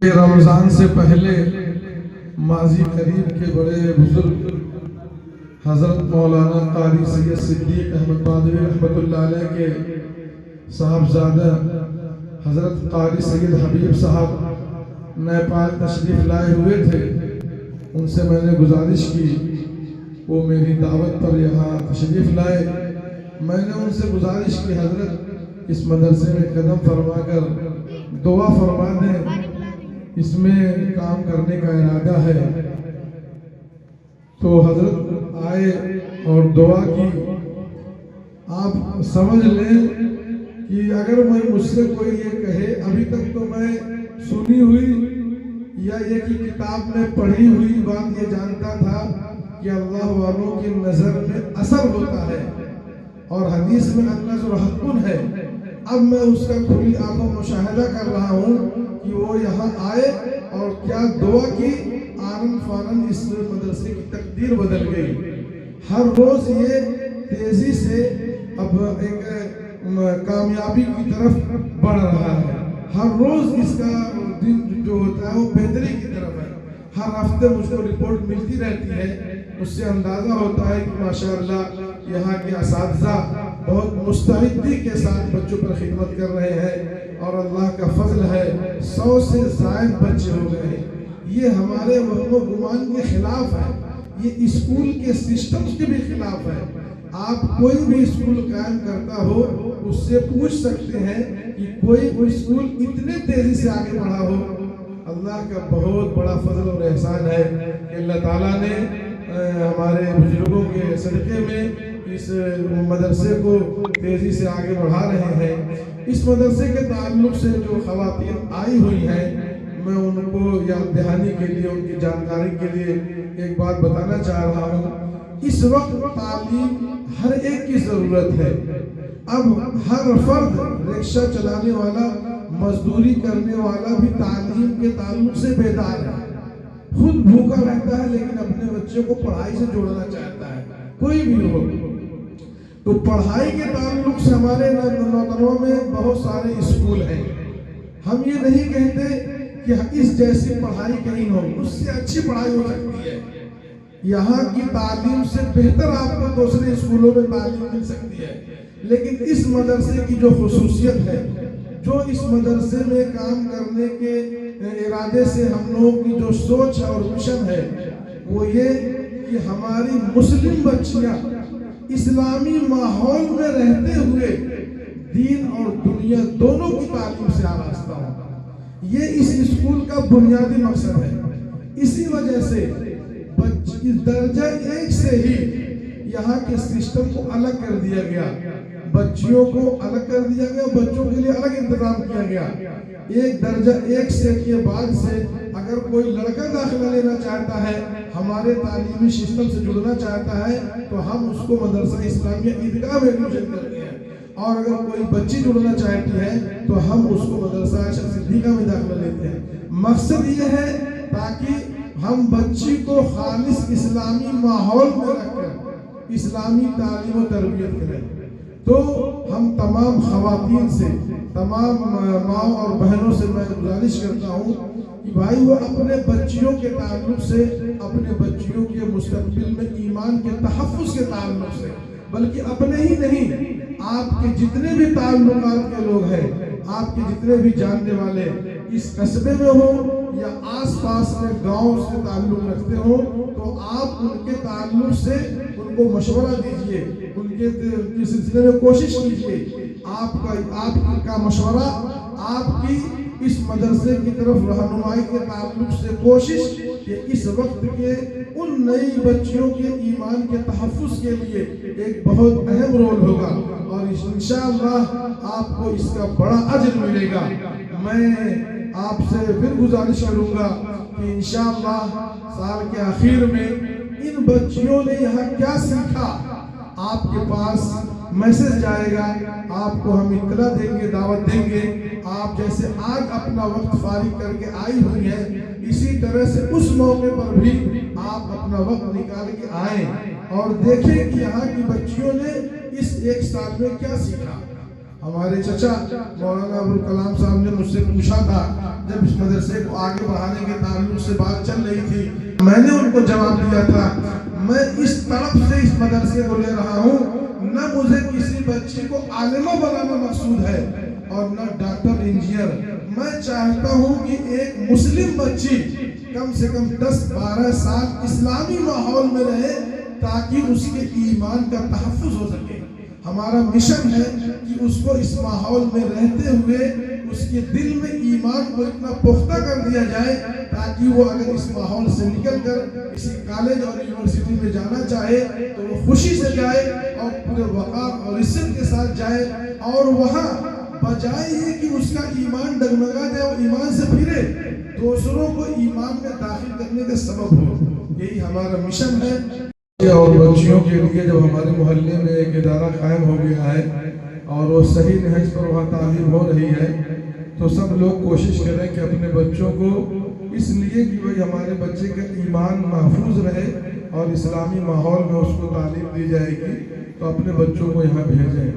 رمضان سے پہلے ماضی قریب کے بڑے بزرگ حضرت مولانا قاری سید صدیق احمد بادوی رحمۃ اللہ علیہ کے صاحبزادہ حضرت قاری سید حبیب صاحب نیپال تشریف لائے ہوئے تھے۔ ان سے میں نے گزارش کی، وہ میری دعوت پر یہاں تشریف لائے۔ میں نے ان سے گزارش کی، حضرت اس مدرسے میں قدم فرما کر دعا فرما دیں، اس میں کام کرنے کا ارادہ ہے۔ تو حضرت آئے اور دعا کی۔ آپ سمجھ لیں کہ اگر مجھ سے کوئی یہ کہے، ابھی تک تو میں سنی ہوئی یا یہ کہ کتاب میں پڑھی ہوئی بات یہ جانتا تھا کہ اللہ والوں کی نظر میں اثر ہوتا ہے اور حدیث میں النظر حق ہے۔ اب میں اس کا کھلی آنکھوں مشاہدہ کر رہا ہوں کہ وہ یہاں آئے اور کیا دعا کی، آنن فانن اس مدرسے کی تقدیر بدل گئی۔ ہر روز یہ تیزی سے اب ایک کامیابی کی طرف بڑھ رہا ہے۔ ہر روز اس کا دن جو ہوتا ہے وہ بہتری کی طرف ہے۔ ہر ہفتے مجھ کو رپورٹ ملتی رہتی ہے، اس سے اندازہ ہوتا ہے کہ ماشاءاللہ یہاں کے اساتذہ بہت مستعدی کے ساتھ بچوں پر خدمت کر رہے ہیں اور اللہ کا فضل ہے 100 سے زائد بچے ہو گئے ہیں۔ یہ ہمارے وہم و گمان کے خلاف ہے، یہ اسکول کے سسٹمز کے بھی خلاف ہے۔ آپ کوئی بھی اسکول قائم کرتا ہو اس سے پوچھ سکتے ہیں کہ کوئی اسکول اتنے تیزی سے آگے بڑھا ہو۔ اللہ کا بہت بڑا فضل اور احسان ہے کہ اللہ تعالیٰ نے ہمارے بزرگوں کے صدقے میں اس مدرسے کو تیزی سے آگے بڑھا رہے ہیں۔ اس مدرسے کے تعلق سے جو خواتین آئی ہوئی ہیں، میں ان کو یاد دہانی کے لیے، ان کی جانکاری کے لیے ایک بات بتانا چاہ رہا ہوں۔ اس وقت تعلیم ہر ایک کی ضرورت ہے۔ اب ہر فرد، رکشہ چلانے والا، مزدوری کرنے والا بھی تعلیم کے تعلق سے بیدار ہے۔ خود بھوکا رہتا ہے لیکن اپنے بچے کو پڑھائی سے جوڑنا چاہتا ہے، کوئی بھی ہو۔ تو پڑھائی کے تعلق سے ہمارے نوتنوا میں بہت سارے اسکول ہیں۔ ہم یہ نہیں کہتے کہ اس جیسی پڑھائی کہیں ہو، اس سے اچھی پڑھائی ہو سکتی ہے۔ یہاں کی تعلیم سے بہتر آپ کو دوسرے اسکولوں میں تعلیم مل سکتی ہے، لیکن اس مدرسے کی جو خصوصیت ہے، جو اس مدرسے میں کام کرنے کے ارادے سے ہم لوگوں کی جو سوچ اور مشن ہے، وہ یہ کہ ہماری مسلم بچیاں اسلامی ماحول میں رہتے ہوئے دین اور دنیا دونوں کی تعلیم سے آراستہ ہوں۔ یہ اس اسکول کا بنیادی مقصد ہے۔ اسی وجہ سے درجہ 1 سے ہی یہاں کے سسٹم کو الگ کر دیا گیا، بچیوں کو الگ کر دیا گیا، بچوں کے لیے الگ انتظام کیا گیا۔ ایک درجہ 1 سے کے بعد سے اگر کوئی لڑکا داخلہ لینا چاہتا ہے، ہمارے تعلیمی سسٹم سے جڑنا چاہتا ہے، تو ہم اس کو مدرسہ اسلامیہ عیدگاہ میں ایڈمیشن کرتے ہیں، اور اگر کوئی بچی جڑنا چاہتی ہے تو ہم اس کو مدرسہ عائشہ صدیقہ میں داخلہ لیتے ہیں۔ مقصد یہ ہے تاکہ ہم بچی کو خالص اسلامی ماحول میں رکھ کر اسلامی تعلیم و تربیت کریں۔ تو ہم تمام خواتین سے، تمام ماں اور بہنوں سے میں گزارش کرتا ہوں کہ بھائی وہ اپنے بچیوں کے تعلق سے، اپنے بچیوں کے مستقبل میں ایمان کے تحفظ کے تعلق سے، بلکہ اپنے ہی نہیں، آپ کے جتنے بھی تعلقات کے لوگ ہیں، آپ کے جتنے بھی جاننے والے اس قصبے میں ہوں یا آس پاس میں گاؤں سے تعلق رکھتے ہوں، تو آپ ان کے تعلق سے ان کو مشورہ دیجئے، ان کے سلسلے میں کوشش کیجئے۔ آپ کا مشورہ آپ کی اس مدرسے کی طرف رہنمائی کے تعلق سے کوشش کہ اس وقت کے ان نئی بچیوں کے ایمان کے تحفظ کے لیے ایک بہت اہم رول ہوگا، اور انشاءاللہ آپ کو اس کا بڑا اجر ملے گا۔ میں آپ سے پھر گزارش کروں گا کہ انشاءاللہ سال کے آخر میں ان بچیوں نے یہاں کیا سیکھا، آپ کے پاس میسج جائے گا، آپ کو ہم اطلاع دیں گے، دعوت دیں گے۔ آپ جیسے آج اپنا وقت فارغ کر کے آئی ہوئی ہیں، اسی طرح سے اس موقع پر بھی آپ اپنا وقت نکال کے آئیں اور دیکھیں کہ یہاں کی بچیوں نے اس 1 سال میں کیا سیکھا۔ ہمارے چچا مولانا ابوالکلام صاحب نے مجھ سے پوچھا تھا جب اس مدرسے کو آگے بڑھانے کے تعلق سے بات چل رہی تھی، میں نے ان کو جواب دیا تھا میں اس طرف سے اس مدرسے کو لے رہا ہوں، نہ مجھے کسی بچی کو عالمہ بنانا مقصود ہے اور نہ ڈاکٹر انجینئر، میں چاہتا ہوں کہ ایک مسلم بچی کم سے کم 10-12 سال اسلامی ماحول میں رہے تاکہ اس کے ایمان کا تحفظ ہو سکے۔ ہمارا مشن ہے کہ اس کو اس ماحول میں رہتے ہوئے اس کے دل میں ایمان کو اتنا پختہ کر دیا جائے تاکہ وہ اگر اس ماحول سے نکل کر کسی کالج اور یونیورسٹی میں جانا چاہے تو وہ خوشی سے جائے اور پورے وقار اور عزت کے ساتھ جائے، اور وہاں بجائے یہ کہ اس کا ایمان ڈگمگا جائے اور ایمان سے پھرے، دوسروں کو ایمان میں داخل کرنے کا سبب ہو۔ یہی ہمارا مشن ہے۔ اور بچیوں کے لیے جب ہمارے محلے میں ایک ادارہ قائم ہو گیا ہے اور وہ صحیح نہج پر وہاں تعلیم ہو رہی ہے، تو سب لوگ کوشش کریں کہ اپنے بچوں کو اس لیے کہ بھئی ہمارے بچے کا ایمان محفوظ رہے اور اسلامی ماحول میں اس کو تعلیم دی جائے گی، تو اپنے بچوں کو یہاں بھیجیں۔